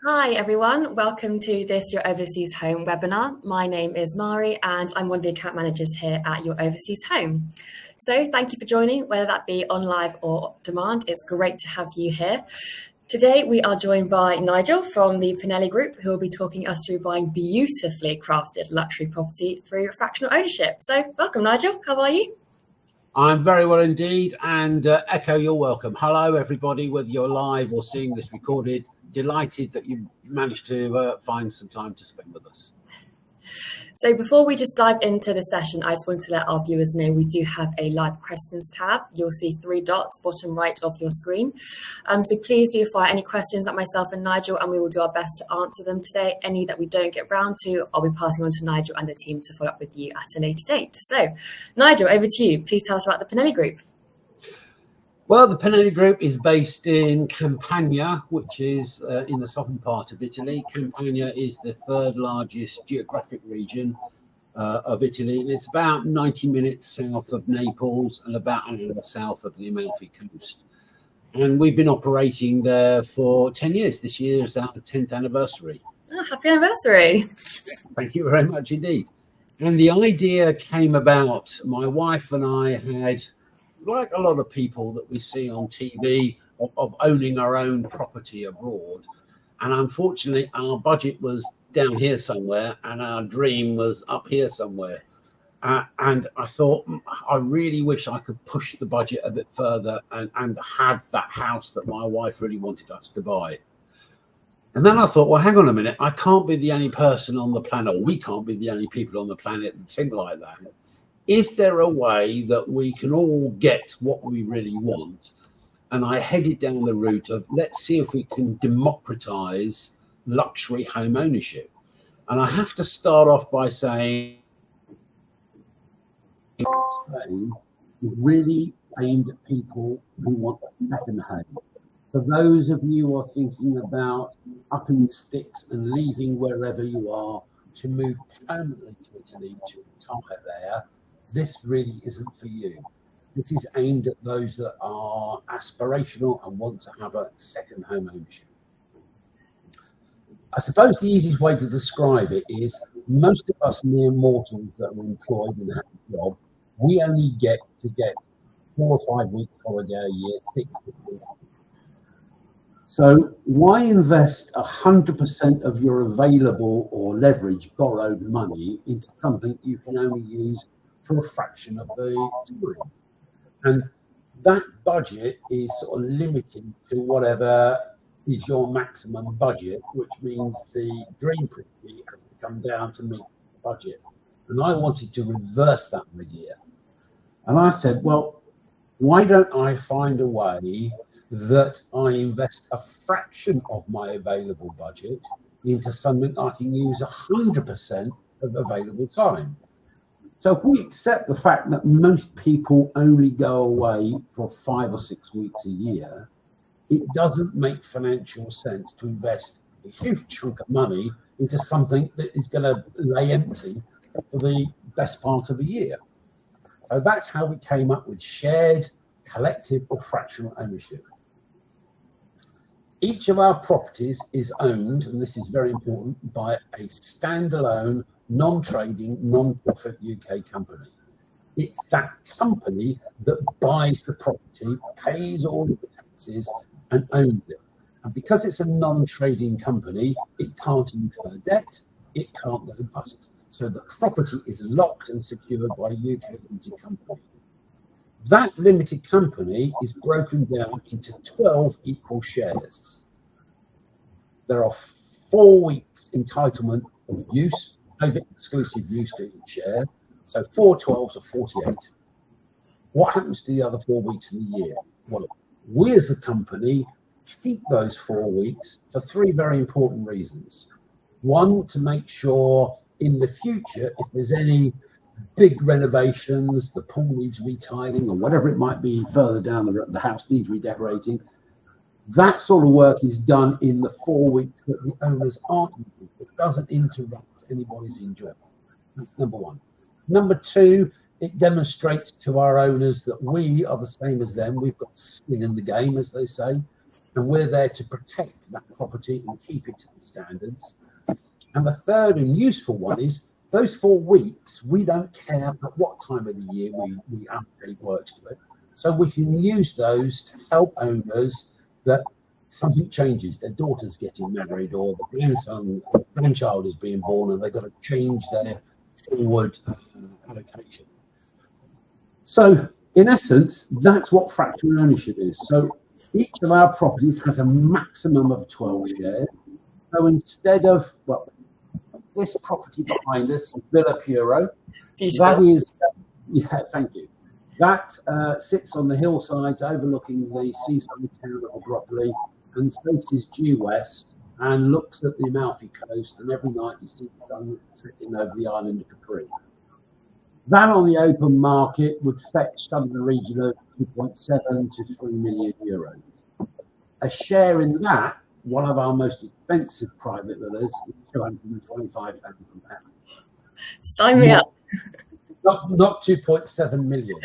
Hi everyone, welcome to this Your Overseas Home webinar. My name is Mari and I'm one of the account managers here at Your Overseas Home. So thank you for joining, whether that be on live or demand. It's great to have you here. Today we are joined by Nigel from the Pinelli Group, who will be talking us through buying beautifully crafted luxury property through fractional ownership. So welcome Nigel, how are you? I'm very well indeed, and echo your welcome. Hello everybody, whether you're live or seeing this recorded. Delighted that you managed to find some time to spend with us. So before we just dive into the session, I just wanted to let our viewers know we do have a live questions tab. You'll see 3 dots bottom right of your screen. So please do fire any questions at myself and Nigel, and we will do our best to answer them today. Any that we don't get round to, I'll be passing on to Nigel and the team to follow up with you at a later date. So Nigel, over to you. Please tell us about the Pinelli Group. Well, the Pinelli Group is based in Campania, which is in the southern part of Italy. Campania is the 3rd largest geographic region of Italy, and it's about 90 minutes south of Naples and about an hour south of the Amalfi Coast. And we've been operating there for 10 years. This year is our 10th anniversary. Oh, happy anniversary. Thank you very much indeed. And the idea came about, my wife and I had, like a lot of people that we see on TV, of owning our own property abroad. And unfortunately, our budget was down here somewhere and our dream was up here somewhere. And I thought, I really wish I could push the budget a bit further and have that house that my wife really wanted us to buy. And then I thought, well, hang on a minute. I can't be the only person on the planet, or we can't be the only people on the planet that think like that. Is there a way that we can all get what we really want? And I headed down the route of, let's see if we can democratize luxury home ownership. And I have to start off by saying, Spain is really aimed at people who want a second home. For those of you who are thinking about upping sticks and leaving wherever you are to move permanently to Italy to retire there, this really isn't for you. This is aimed at those that are aspirational and want to have a second home ownership. I suppose the easiest way to describe it is most of us mere mortals that are employed and have a job, we only get 4 or 5 weeks holiday a year, 6 to 4. So why invest 100% of your available or leverage borrowed money into something you can only use for a fraction of the time? And that budget is sort of limited to whatever is your maximum budget, which means the dream property has to come down to meet the budget. And I wanted to reverse that idea. And I said, well, why don't I find a way that I invest a fraction of my available budget into something I can use 100% of available time? So if we accept the fact that most people only go away for 5 or 6 weeks a year, it doesn't make financial sense to invest a huge chunk of money into something that is going to lay empty for the best part of a year. So that's how we came up with shared, collective or fractional ownership. Each of our properties is owned, and this is very important, by a standalone, non-trading, non-profit UK company. It's that company that buys the property, pays all of the taxes and owns it. And because it's a non-trading company, it can't incur debt, it can't go bust. So the property is locked and secured by a UK limited company. That limited company is broken down into 12 equal shares. There are 4 weeks entitlement of use, private exclusive use to each share. So 4 12s are 48. What happens to the other 4 weeks in the year? Well, we as a company keep those 4 weeks for 3 very important reasons. One, to make sure in the future, if there's any big renovations, the pool needs retiling or whatever it might be further down the house needs redecorating, that sort of work is done in the 4 weeks that the owners aren't using. It doesn't interrupt anybody's enjoyment. That's number one. Number two, it demonstrates to our owners that we are the same as them. We've got skin in the game, as they say. and we're there to protect that property and keep it to the standards. And the third and useful one is those 4 weeks, we don't care at what time of the year we allocate works to it. So we can use those to help owners that something changes, their daughter's getting married or the grandchild is being born and they've got to change their forward allocation. So in essence, that's what fractional ownership is. So each of our properties has a maximum of 12 shares. So instead of, well, this property behind us, Villa Puro, that is, yeah, thank you. That sits on the hillsides overlooking the seaside town of Abruptly and faces due west and looks at the Amalfi Coast, and every night you see the sun setting over the island of Capri. That on the open market would fetch something in the region of 2.7 to 3 million euros. A share in that, one of our most expensive private villas, is £225,000. Sign me up. Not 2.7 million.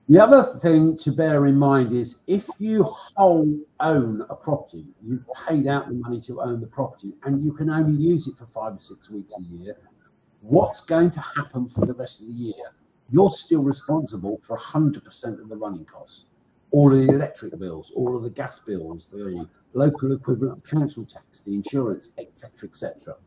The other thing to bear in mind is if you own a property, you've paid out the money to own the property, and you can only use it for 5 or 6 weeks a year, what's going to happen for the rest of the year? You're still responsible for 100% of the running costs. All of the electric bills, all of the gas bills, the local equivalent of council tax, the insurance, etc., etc.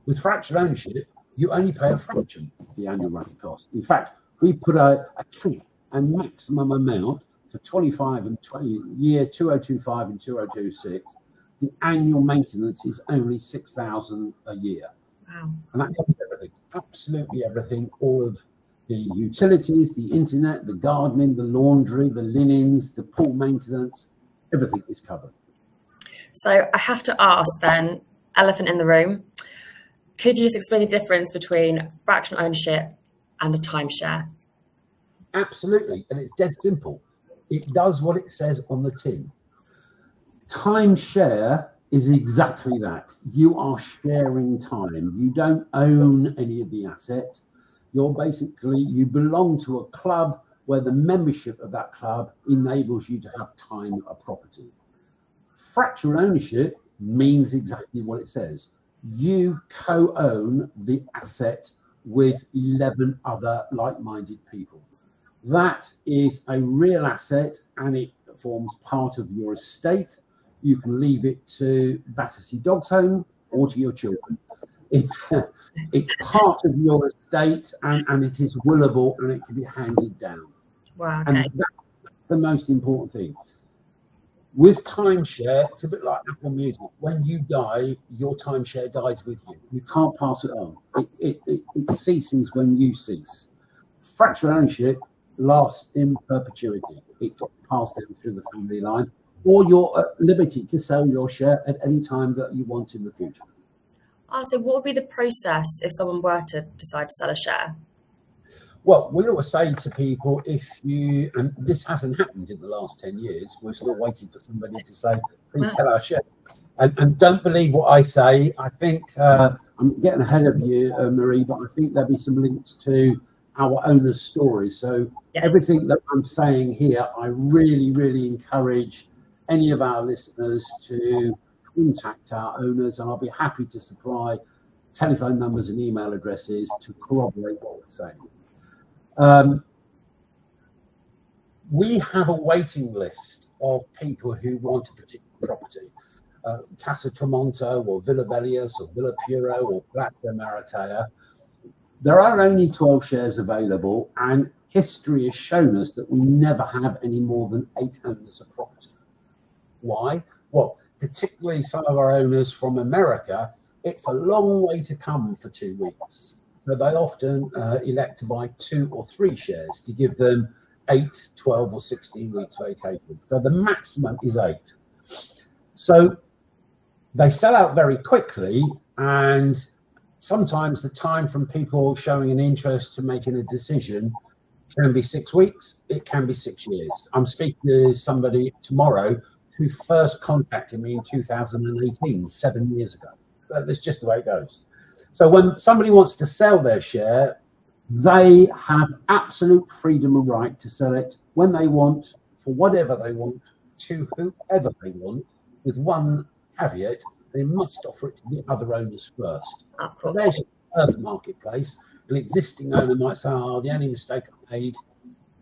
With fractional ownership, you only pay a fraction of the annual running cost. In fact, we put a cap and maximum amount for 25 and 20 year 2025 and 2026. The annual maintenance is only 6,000 a year. Wow. And that covers everything, absolutely everything, all of the utilities, the internet, the gardening, the laundry, the linens, the pool maintenance, everything is covered. So I have to ask then, elephant in the room, could you just explain the difference between fractional ownership and a timeshare? Absolutely, and it's dead simple. It does what it says on the tin. Timeshare is exactly that. You are sharing time. You don't own any of the asset. You belong to a club where the membership of that club enables you to have time at a property. Fractional ownership means exactly what it says. You co-own the asset with 11 other like-minded people. That is a real asset and it forms part of your estate. You can leave it to Battersea Dogs Home or to your children. It's part of your estate and it is willable and it can be handed down. Wow, okay. And that's the most important thing. With timeshare, it's a bit like Apple Music. When you die, your timeshare dies with you. You can't pass it on. It ceases when you cease. Fractional ownership lasts in perpetuity. It gets passed down through the family line, or you're at liberty to sell your share at any time that you want in the future. So what would be the process if someone were to decide to sell a share? Well, we always say to people, and this hasn't happened in the last 10 years, we're still waiting for somebody to say, please sell our share. And don't believe what I say. I think I'm getting ahead of you, Marie, but I think there'll be some links to our owners' stories. So yes. Everything that I'm saying here, I really, really encourage any of our listeners to contact our owners, and I'll be happy to supply telephone numbers and email addresses to corroborate what we're saying. We have a waiting list of people who want a particular property. Casa Tramonto or Villa Bellius or Villa Puro or Platza Maratea. There are only 12 shares available, and history has shown us that we never have any more than 8 owners of property. Why? Well, particularly some of our owners from America, it's a long way to come for 2 weeks. So they often elect to buy 2 or 3 shares to give them 8, 12 or 16 weeks vacation. So the maximum is 8. So they sell out very quickly, and sometimes the time from people showing an interest to making a decision can be 6 weeks, it can be 6 years. I'm speaking to somebody tomorrow who first contacted me in 2018, 7 years ago. That's just the way it goes. So when somebody wants to sell their share, they have absolute freedom and right to sell it when they want, for whatever they want, to whoever they want, with one caveat: they must offer it to the other owners first. Of course. There's your first marketplace. An existing owner might say, "Oh, the only mistake I made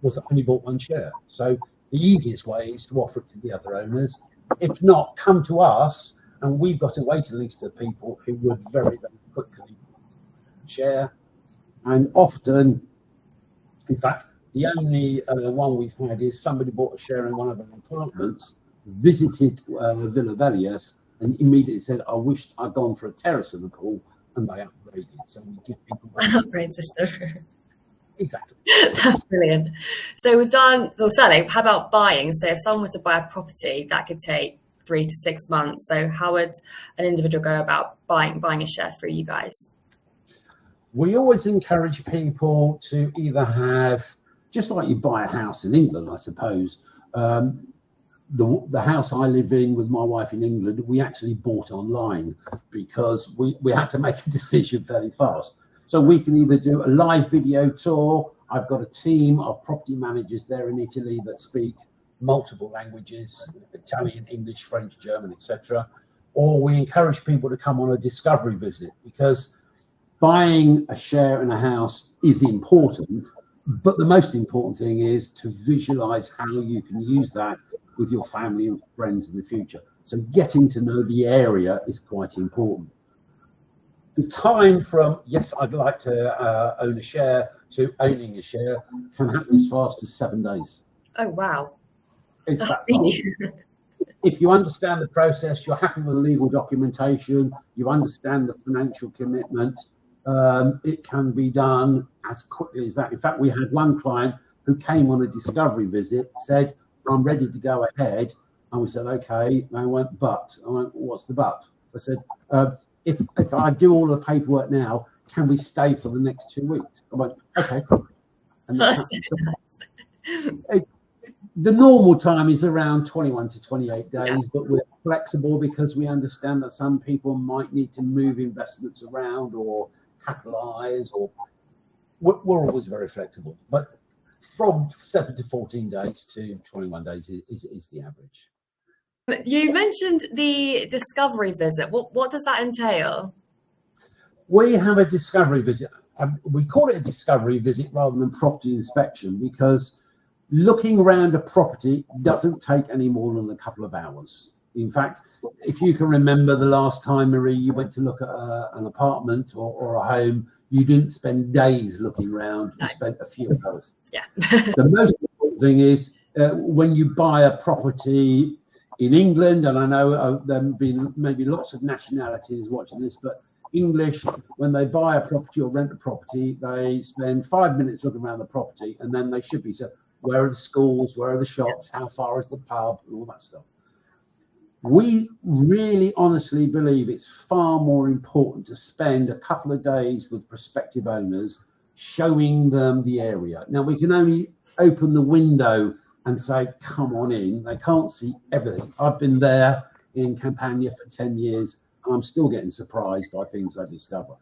was that I only bought one share." So the easiest way is to offer it to the other owners. If not, come to us, and we've got a waiting list of people who would very, very quickly share. And often, in fact, the only one we've had is somebody bought a share in one of our apartments, visited Villa Vellius, and immediately said, "I wished I'd gone for a terrace in the pool," and they upgraded. So we give people an upgrade system. Exactly. That's brilliant. So we've done selling. How about buying? So if someone were to buy a property, that could take 3 to 6 months. So how would an individual go about buying a share through you guys? We always encourage people to either have, just like you buy a house in England, I suppose. The house I live in with my wife in England, we actually bought online because we had to make a decision fairly fast. So we can either do a live video tour. I've got a team of property managers there in Italy that speak multiple languages: Italian, English, French, German, etc. Or we encourage people to come on a discovery visit, because buying a share in a house is important, but the most important thing is to visualize how you can use that with your family and friends in the future. So getting to know the area is quite important. The time from, yes, I'd like to own a share, to owning a share can happen as fast as 7 days. Oh, wow. It's That's that fast. If you understand the process, you're happy with the legal documentation, you understand the financial commitment, it can be done as quickly as that. In fact, we had one client who came on a discovery visit, said, "I'm ready to go ahead." And we said, "Okay." And I went, "But." I went, "What's the but?" I said, if I do all the paperwork now, can we stay for the next 2 weeks? I went, "Okay." And that's the normal time is around 21 to 28 days, yeah. But we're flexible because we understand that some people might need to move investments around or capitalize, or we're always very flexible. But from 7 to 14 days to 21 days is the average. You mentioned the discovery visit. What does that entail? We have a discovery visit. We call it a discovery visit rather than property inspection, because looking around a property doesn't take any more than a couple of hours. In fact, if you can remember the last time, Marie, you went to look at an apartment or a home, you didn't spend days looking around, you spent a few hours. Yeah. The most important thing is when you buy a property in England, and I know there have been maybe lots of nationalities watching this, but English, when they buy a property or rent a property, they spend 5 minutes looking around the property, and then they should be said, where are the schools, where are the shops, how far is the pub, and all that stuff. We really honestly believe it's far more important to spend a couple of days with prospective owners, showing them the area. Now, we can only open the window and say, "Come on in." They can't see everything. I've been there in Campania for 10 years, and I'm still getting surprised by things I discover.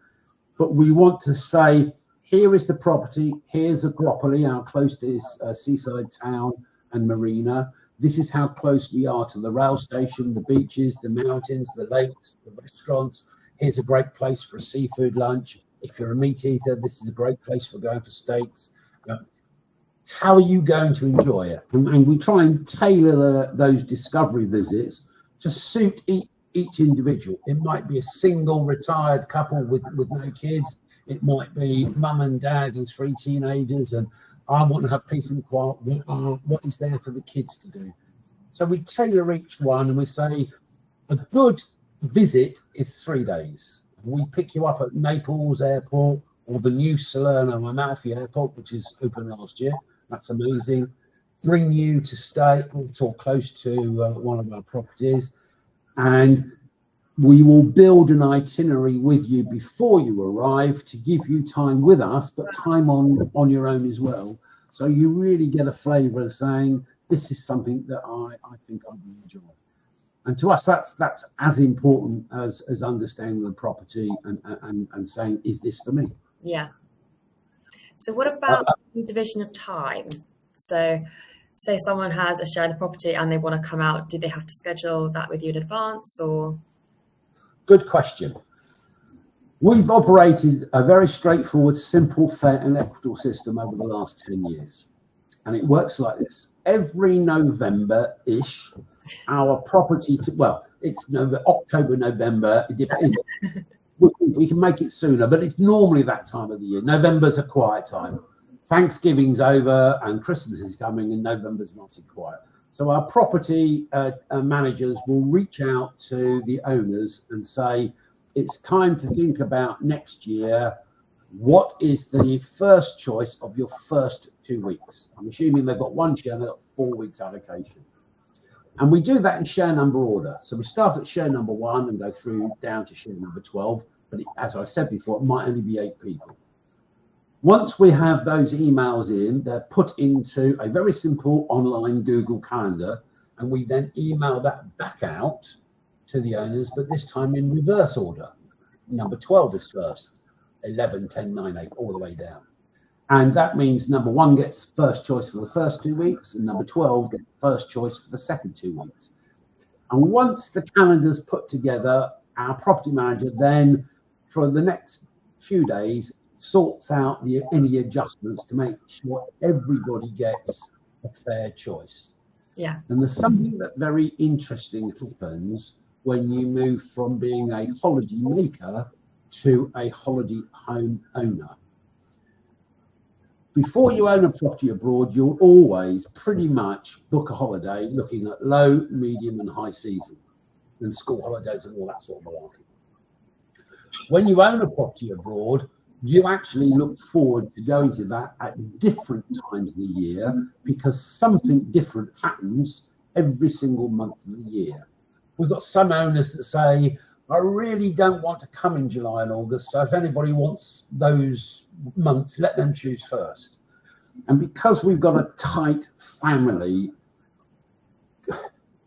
But we want to say, here is the property, here's Agropoli, our closest seaside town and marina. This is how close we are to the rail station, the beaches, the mountains, the lakes, the restaurants. Here's a great place for a seafood lunch. If you're a meat eater, this is a great place for going for steaks. How are you going to enjoy it? And we try and tailor those discovery visits to suit each individual. It might be a single retired couple with no kids. It might be mum and dad and 3 teenagers, and I want to have peace and quiet. What is there for the kids to do? So we tailor each one, and we say a good visit is 3 days. We pick you up at Naples Airport or the new Salerno Amalfi Airport, which is open last year. That's amazing. Bring you to Staples or close to one of our properties, and we will build an itinerary with you before you arrive to give you time with us, but time on your own as well. So you really get a flavour of saying, this is something that I think I will enjoy. And to us, that's as important as understanding the property and saying, is this for me? Yeah. So what about the division of time? So Say someone has a share in the property and they want to come out, do they have to schedule that with you in advance or? Good question. We've operated a very straightforward, simple, fair and equitable system over the last 10 years. And it works like this. Every November-ish, our property, it's October, November, it depends. We can make it sooner, but it's normally that time of the year. November's a quiet time. Thanksgiving's over and Christmas is coming and November's not so quiet. So our property managers will reach out to the owners and say, it's time to think about next year. What is the first choice of your first 2 weeks? I'm assuming they've got one share and they've got 4 weeks allocation. And we do that in share number order. So we start at share number 1 and go through down to share number 12. But as I said before, it might only be 8 people. Once we have those emails in, they're put into a very simple online Google Calendar, and we then email that back out to the owners, but this time in reverse order. Number 12 is first, 11, 10, 9, 8, all the way down. And that means number 1 gets first choice for the first 2 weeks, and number 12 gets first choice for the second 2 weeks. And once the calendar's put together, our property manager then, for the next few days, sorts out any adjustments to make sure everybody gets a fair choice. Yeah. And there's something that very interesting happens when you move from being a holiday maker to a holiday home owner. Before you own a property abroad, you'll always pretty much book a holiday looking at low, medium and high season and school holidays and all that sort of malarkey. When you own a property abroad, you actually look forward to going to that at different times of the year because something different happens every single month of the year. We've got some owners that say, I really don't want to come in July and August, so if anybody wants those months, let them choose first. And because we've got a tight family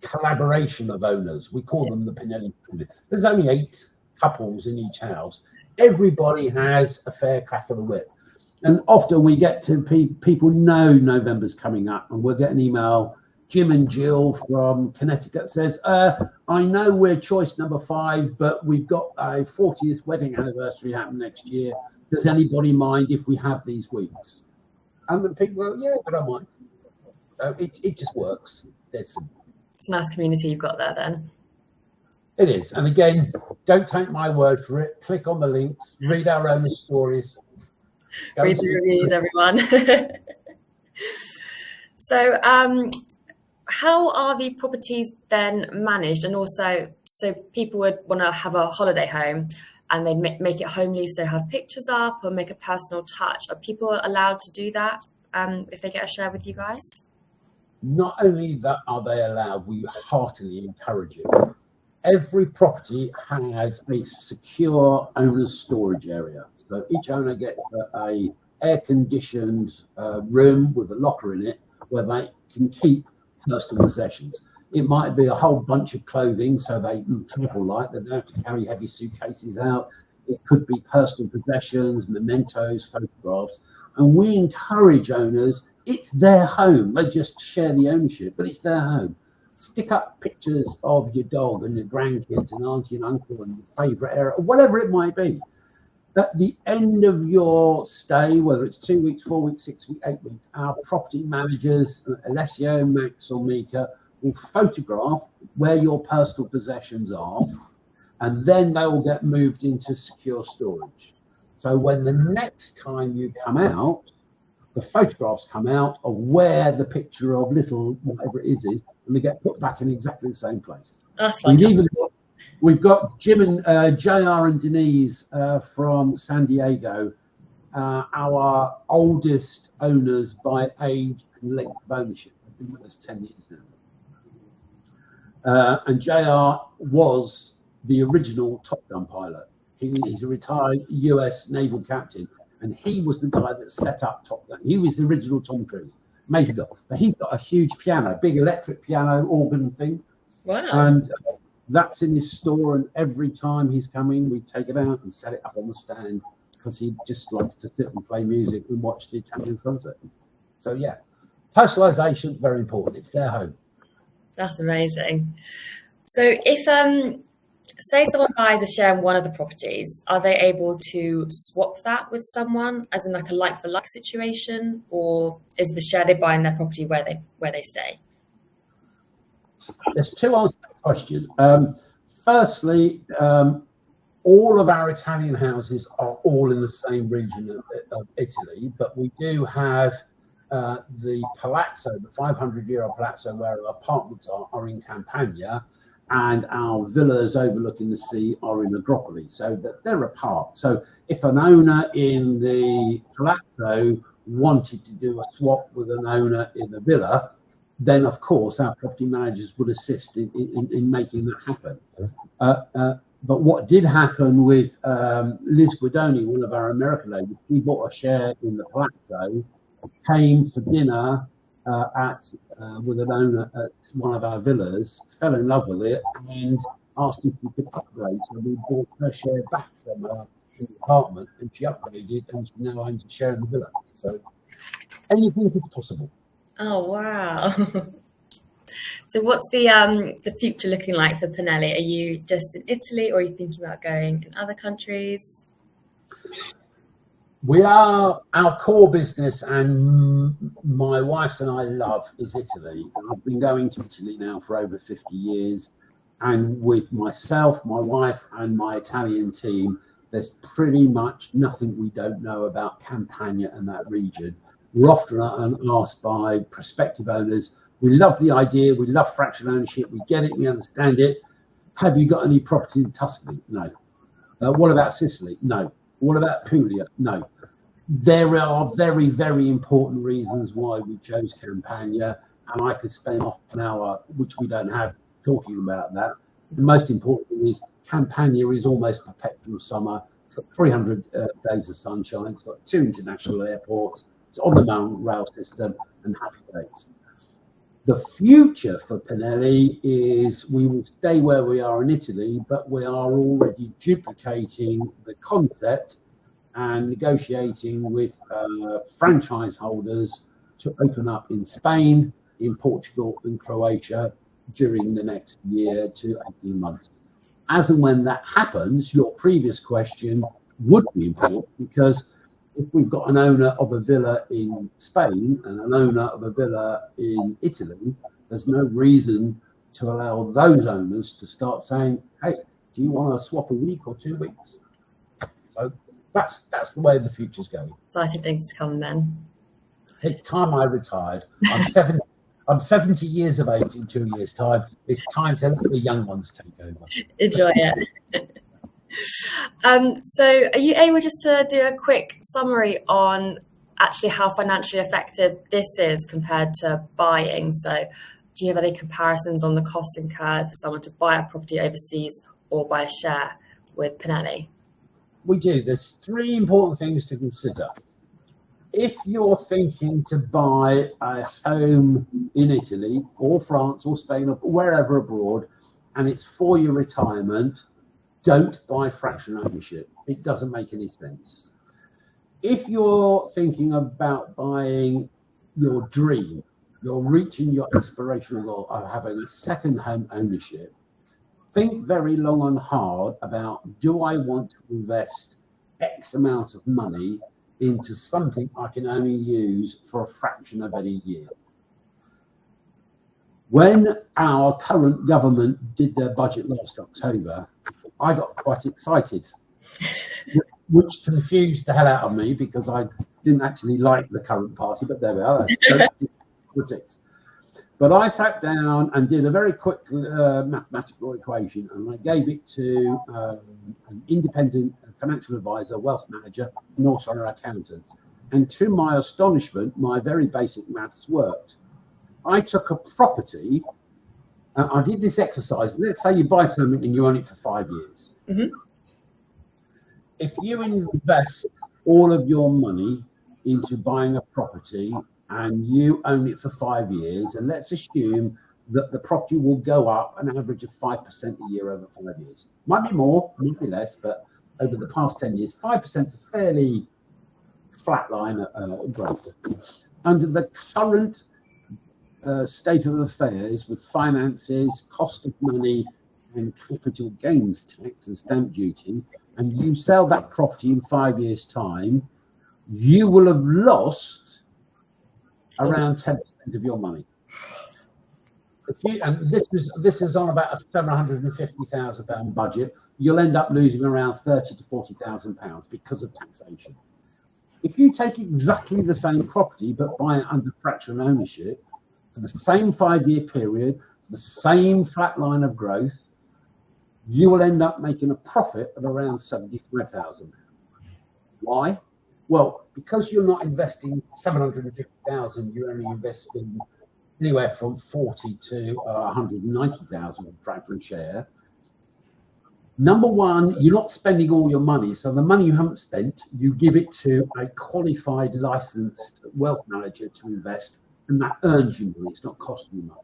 collaboration of owners, we call them the Pinelli Group. There's only 8 couples in each house. Everybody has a fair crack of the whip. And often we get to people know November's coming up and we'll get an email. Jim and Jill from Connecticut says, I know we're choice number 5, but we've got a 40th wedding anniversary happening next year. Does anybody mind if we have these weeks? And the people go, yeah, I don't mind. So it just works. Dead simple. It's a nice community you've got there then. It is. And again, don't take my word for it. Click on the links, read our own stories. Read the reviews, everyone. So how are the properties then managed? And also, so people would want to have a holiday home and they make it homely, so have pictures up or make a personal touch. Are people allowed to do that if they get a share with you guys? Not only that are they allowed, we heartily encourage it. Every property has a secure owner's storage area. So each owner gets a air-conditioned room with a locker in it where they can keep personal possessions. It might be a whole bunch of clothing so they can travel light. They don't have to carry heavy suitcases out. It could be personal possessions, mementos, photographs. And we encourage owners, it's their home. They just share the ownership, but it's their home. Stick up pictures of your dog and your grandkids and auntie and uncle and your favourite area, whatever it might be. At the end of your stay, whether it's 2 weeks, 4 weeks, 6 weeks, 8 weeks, our property managers, Alessio, Max or Mika, will photograph where your personal possessions are, and then they will get moved into secure storage. So when the next time you come out, the photographs come out of where the picture of little whatever it is, and they get put back in exactly the same place. That's fantastic. We've got Jim and JR and Denise from San Diego, our oldest owners by age and length of ownership. They've been with us 10 years now. And JR was the original Top Gun pilot. He's a retired US naval captain. And he was the guy that set up Top Gun. He was the original Tom Cruise. Amazing guy. But he's got a huge piano, big electric piano organ thing. Wow. And that's in his store. And every time he's coming, we take it out and set it up on the stand because he just likes to sit and play music and watch the Italian sunset. So, yeah, Personalisation, very important. It's their home. That's amazing. So if say someone buys a share in one of the properties, are they able to swap that with someone as in like a like for like situation, or is the share they buy in their property where they stay? There's two answers to the question. Firstly, all of our Italian houses are all in the same region of Italy, but we do have the Palazzo, the 500-year-old Palazzo, where our apartments are in Campania, and our villas overlooking the sea are in Agropoli, so that they're apart. So if an owner in the Palazzo wanted to do a swap with an owner in the villa, then of course our property managers would assist in making that happen. But what did happen with Liz Guidoni, one of our American ladies, she bought a share in the Palazzo, came for dinner with an owner at one of our villas, fell in love with it, and asked if we could upgrade. So we bought her share back from her in the apartment, and she upgraded, and she now owns a share in the villa. So anything is possible. Oh wow! So what's the future looking like for Pinelli? Are you just in Italy, or are you thinking about going in other countries? Our core business, and my wife and I love, is Italy. I've been going to Italy now for over 50 years. And with myself, my wife, and my Italian team, there's pretty much nothing we don't know about Campania and that region. We're often asked by prospective owners, we love the idea, we love fractional ownership, we get it, we understand it. Have you got any property in Tuscany? No. What about Sicily? No. What about Puglia? No. There are very, very important reasons why we chose Campania, and I could spend half an hour, which we don't have, talking about that. The most important thing is Campania is almost perpetual summer. It's got 300 days of sunshine. It's got 2 international airports. It's on the mountain rail system, and happy days. The future for Pinelli is we will stay where we are in Italy, but we are already duplicating the concept and negotiating with franchise holders to open up in Spain, in Portugal, and Croatia during the next year to 18 months. As and when that happens, your previous question would be important, because if we've got an owner of a villa in Spain and an owner of a villa in Italy, there's no reason to allow those owners to start saying, hey, do you want to swap a week or 2 weeks? So that's the way the future's going. Exciting things to come then. It's time I retired. I'm 70 years of age in 2 years' time. It's time to let the young ones take over. Enjoy it. So are you able just to do a quick summary on actually how financially effective this is compared to buying? So do you have any comparisons on the costs incurred for someone to buy a property overseas or buy a share with Pinelli? We do. There's 3 important things to consider. If you're thinking to buy a home in Italy or France or Spain or wherever abroad, and it's for your retirement, don't buy fractional ownership. It doesn't make any sense. If you're thinking about buying your dream, you're reaching your aspirational goal of having a second home ownership, think very long and hard about, do I want to invest X amount of money into something I can only use for a fraction of any year? When our current government did their budget last October, I got quite excited, which confused the hell out of me, because I didn't actually like the current party, but there we are, that's politics. But I sat down and did a very quick mathematical equation, and I gave it to an independent financial advisor, wealth manager, and also an accountant. And to my astonishment, my very basic maths worked. I took a property, I did this exercise. Let's say you buy something and you own it for 5 years. Mm-hmm. If you invest all of your money into buying a property and you own it for 5 years, and let's assume that the property will go up an average of 5% a year over 5 years. Might be more, might be less, but over the past 10 years, 5% is a fairly flat line growth. Under the current state of affairs with finances, cost of money, and capital gains tax and stamp duty, and you sell that property in 5 years' time, you will have lost around 10% of your money. And this is on about a £750,000 budget. You'll end up losing around £30,000 to £40,000 because of taxation. If you take exactly the same property but buy it under fractional ownership for the same 5-year period, the same flat line of growth, you will end up making a profit of around £75,000. Why? Well, because you're not investing £750,000, you're only investing anywhere from 40 to 190,000 in fractional share. Number one, you're not spending all your money. So the money you haven't spent, you give it to a qualified, licensed wealth manager to invest, and that earns you money. It's not costing you money.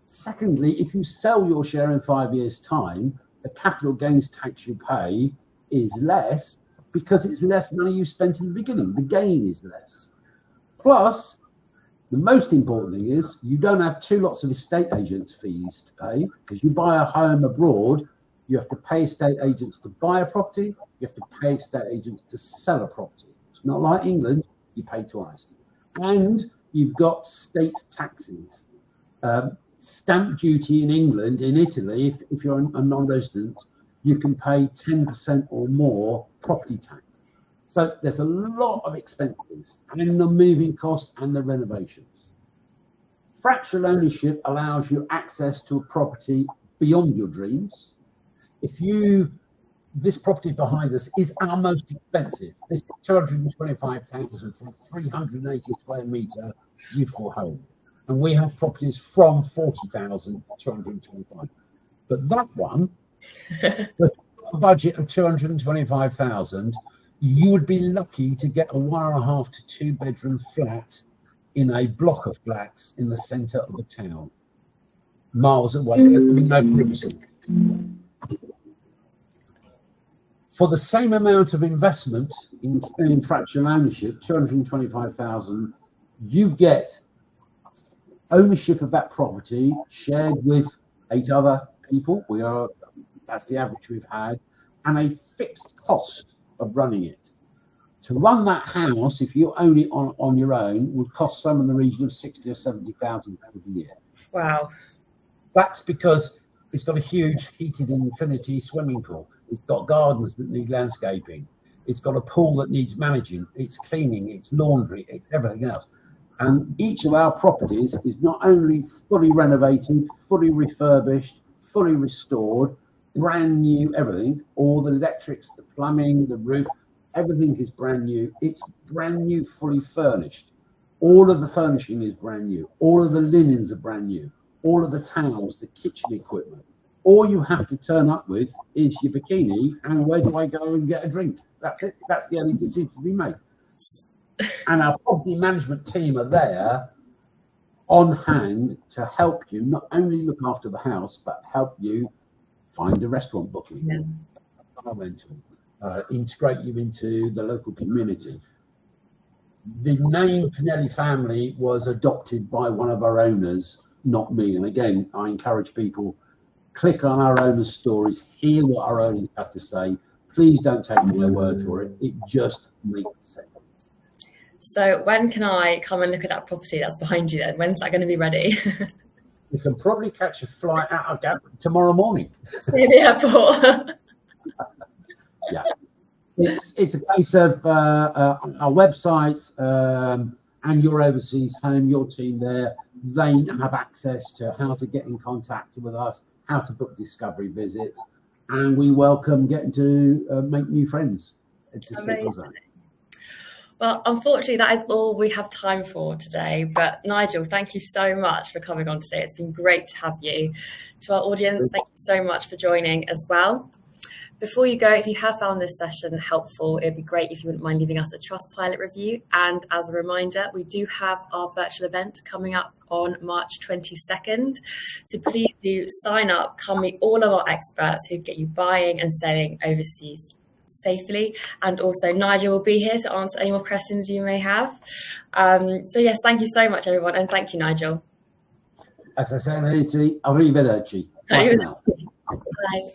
Secondly, if you sell your share in 5 years' time, the capital gains tax you pay is less because it's less money you spent in the beginning. The gain is less. Plus, the most important thing is you don't have 2 lots of estate agents fees to pay, because you buy a home abroad, you have to pay estate agents to buy a property, you have to pay estate agents to sell a property. It's not like England, you pay twice. And you've got state taxes. Stamp duty in England, in Italy, if you're a non-resident, you can pay 10% or more property tax. So there's a lot of expenses, and the moving cost and the renovations. Fractional ownership allows you access to a property beyond your dreams. This property behind us is our most expensive. This is 225,000 for a 380 square metre beautiful home. And we have properties from 40,000 to 225. But that one, with a budget of 225,000, you would be lucky to get a 1.5 to 2 bedroom flat in a block of flats in the centre of the town, miles away, with no privacy. For the same amount of investment in fractional ownership, 225,000, you get ownership of that property shared with 8 other people. That's the average we've had, and a fixed cost of running it. To run that house, if you own it on your own, would cost some in the region of 60 or 70,000 pounds a year. Wow. That's because it's got a huge heated infinity swimming pool. It's got gardens that need landscaping. It's got a pool that needs managing. It's cleaning, it's laundry, it's everything else. And each of our properties is not only fully renovated, fully refurbished, fully restored, brand new, everything, all the electrics, the plumbing, the roof, everything is brand new. It's brand new, fully furnished. All of the furnishing is brand new. All of the linens are brand new. All of the towels, the kitchen equipment. All you have to turn up with is your bikini and where do I go and get a drink? That's it. That's the only decision to be made. And our property management team are there on hand to help you not only look after the house, but help you find a restaurant booking, car rental, integrate you into the local community. The name Pinelli family was adopted by one of our owners, not me. And again, I encourage people, click on our owners' stories, hear what our owners have to say. Please don't take my word for it. It just makes sense. So when can I come and look at that property that's behind you then? When's that going to be ready? You can probably catch a flight out of Gatwick tomorrow morning. Near the airport. Yeah. It's a case of our website and your overseas home, your team there, they have access to how to get in contact with us, how to book discovery visits, and we welcome getting to make new friends. It's as simple as that. Well, unfortunately, that is all we have time for today. But Nigel, thank you so much for coming on today. It's been great to have you. To our audience, thank you so much for joining as well. Before you go, if you have found this session helpful, it'd be great if you wouldn't mind leaving us a Trustpilot review. And as a reminder, we do have our virtual event coming up on March 22nd. So please do sign up, come meet all of our experts who get you buying and selling overseas safely. And also Nigel will be here to answer any more questions you may have. So yes, thank you so much, everyone. And thank you, Nigel. As I say in Italy, arrivederci. Bye for now. Bye.